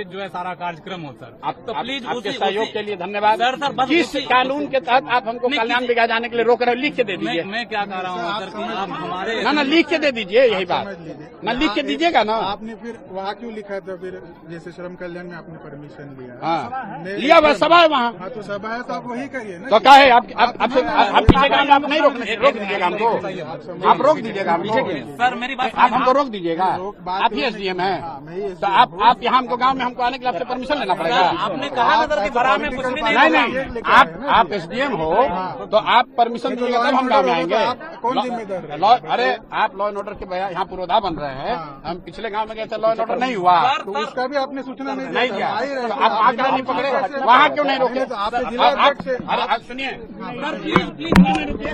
व्यवस्थित जो है सारा कार्यक्रम हो सर। तो प्लीज आपके सहयोग के लिए धन्यवाद सर। बस किस कानून के तहत आप हमको कल्याण बिगा जाने के लिए रोक रहे हो? लिख के दे दीजिए। मैं क्या कह रहा हूँ सर कि आप हमारे ना लिख के दे दीजिए, यही बात ना लिख के दीजिएगा ना। आपने फिर वहाँ क्यों लिखा था? फिर जैसे श्रम कल्याण में आपने परमिशन लिया, हाँ लिया हुआ सभा है वहाँ। हाँ तो सभा है तो आप वही करिए ना। तो क्या है आप पीछे काम आप नहीं रोक दीजिएगा हमको, आप रोक दीजिएगा हम पीछे। सर मेरी बात आप हमको रोक दीजिएगा, आप ही एसडीएम है। तो आप यहाँ हमको गांव में हमको आने के लिए आपसे परमिशन लेना पड़ेगा। आपने कहा ना सर कि बड़ा में कुछ भी नहीं आप एसडीएम हो तो आप परमिशन दीजिएगा तब हम गाँव में आएंगे। कौन जिम्मेदार? अरे आप लॉ एंड ऑर्डर के यहाँ पूर्वाधार बन रहे हैं। हम पिछले गांव में गए थे, लॉ एंड ऑर्डर नहीं हुआ तो उसका भी आपने सूचना नहीं दिया। आप आकर नहीं पकड़े, वहाँ क्यों नहीं रोके? तो आपके जिला अध्यक्ष से अरे आप सुनिए सर, प्लीज नहीं रुकिए।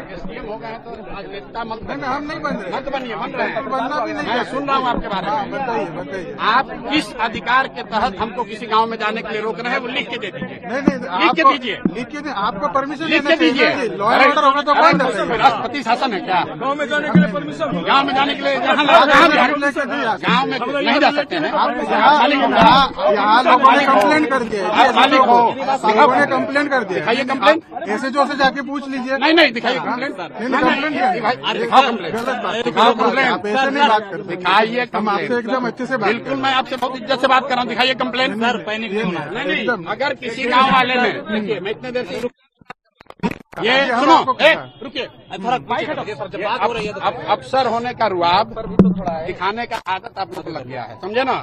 एसडीएम हो गए तो राजनेता मत हम नहीं बन रहे, मत बनिए, बन रहे हैं। बनना भी नहीं। मैं सुन रहा हूँ आपके बारे में। बताइए आप किस अधिकार के तहत हमको किसी गांव में जाने के लिए रोक रहे हैं, वो लिख के दे दीजिए। नहीं लिख के दीजिए, लिख के आपको परमिशन लिख के दीजिए। लॉ एंड ऑर्डर होगा तो कौन देगा? राष्ट्रपति शासन है क्या? गाँव में जाने के लिए परमिशन, गांव में जाने के लिए गांव में नहीं जा सकते हैं। यहाँ लोगों ने कंप्लेंट कर दिया, लोगों ने कंप्लेंट कर दिया। दिखाइए कंप्लेंट। ऐसे जो से जाके पूछ लीजिए। नहीं दिखाइए कंप्लेंट। दिखाओ कंप्लेंट, दिखाओ कंप्लेंट। आप ऐसे नहीं बात करते। दिखाइए हम आपसे कंप्लेंट। एकदम अच्छे से बात बिल्कुल मैं आपसे बहुत इज्जत से बात कर रहा हूँ। दिखाइए कंप्लेंट। सर पैनिक नहीं होना। नहीं, अगर किसी गांव वाले ने, देखिए मैं इतने देर से ये सुनो, रुकिए थोड़ा बाइक हटाओ सर, जब बात हो रही है तो अब अफसर होने का रुआब दिखाने का आदत आप लोग लग गया है, समझे ना।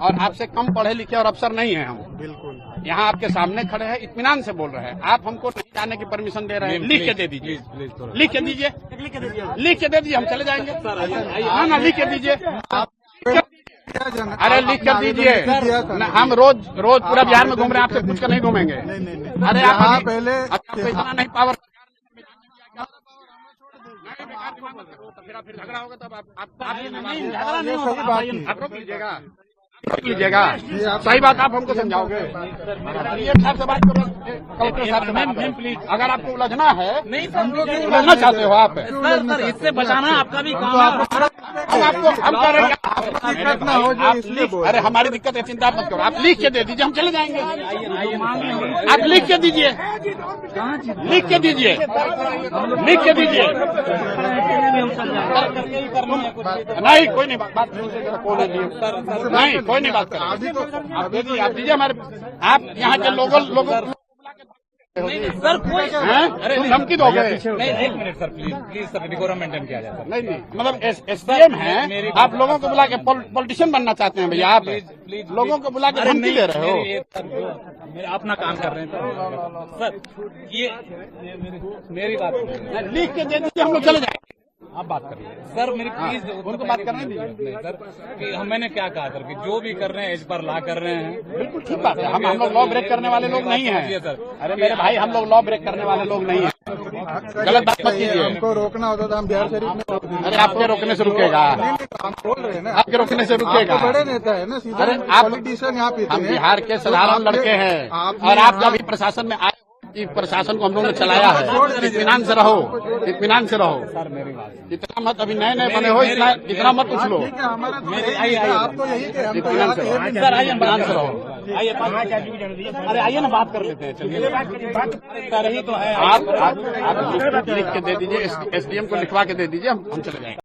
और आपसे कम पढ़े लिखे और अफसर नहीं है हम। बिल्कुल यहाँ आपके सामने खड़े हैं, इत्मीनान से बोल रहे हैं। आप हमको नहीं जाने की परमिशन दे रहे हैं। लिख के दे दीजिए, लिख के दीजिए, लिख के दे दीजिए, हम चले जाएंगे। ना लिख के दीजिए, अरे लिख कर दीजिए। हम रोज पूरा बिहार में घूम रहे हैं, आपसे पूछ कर नहीं घूमेंगे। अरे आप पहले इतना नहीं पावर, फिर झगड़ा होगा तब आप रोक लीजिएगा, रोक लीजिएगा। सही बात आप हमको समझाओगे। साहब से बात करो, कलेक्टर साहब से बात करो प्लीज। अगर आपको उलझना है, नहीं उलझना चाहते हो आप, सर इससे बचाना आपका भी काम है। हम कह रहे हैं अरे हमारी दिक्कत है, चिंता मत करो। आप लिख के दे दीजिए, हम चले जाएंगे। आप लिख के दीजिए, लिख के दीजिए, लिख के दीजिए। नहीं कोई नहीं बात नहीं, कोई नहीं बात करें। आप दे दीजिए, आप दीजिए हमारे। आप यहाँ के लोगों सर कोई अरे धमकी दोगे? एक minute sir, please sir, decorum maintain किया जाए। नहीं मतलब एसडीएम है, आप लोगों को बुला के पॉलिटिशियन बनना चाहते हैं भैया? आप लोगों को बुला के धमकी दे रहे हो। मेरा अपना काम कर रहे हैं सर। ये मेरी बात लिख के दे दीजिए, हम लोग चले जाएंगे। आप बात करिए सर, मेरी प्लीज उनको बात करने दीजिए सर कि मैंने क्या कहा सर कि जो भी कर रहे हैं इस पर ला कर रहे हैं। बिल्कुल ठीक बात है। हम लोग लॉ ब्रेक करने वाले लोग नहीं हैं सर। अरे मेरे भाई, हम लोग लॉ ब्रेक करने वाले लोग नहीं हैं। गलत बात मत कीजिए। हमको रोकना होता तो हम बिहार शरीफ में रोक देंगे। अरे आपके रोकने से रुकेगा? हम बोल रहे हैं ना, आपके रोकने से रुकेगा? आप बड़े नेता है ना, सीधा अरे आप पॉलिटिशियन यहाँ पे हम बिहार के साधारण लड़के हैं, और आप जब भी प्रशासन में आए, प्रशासन को हम लोगों ने चलाया है। इत्मीनान से रहो, इत्मीनान से रहो। सर मेरी बात, इतना मत, अभी नए बने हो, इतना मत उछलो। आप तो यही के इत्मीनान से रहो सर, आइए इत्मीनान से रहो, आइए। अरे आइए ना, बात कर लेते हैं, चलिए। सर यही तो है। आप लिख के दे दीजिए, एसडीएम को लिखवा के दे दीजिए, हम चले जाएंगे।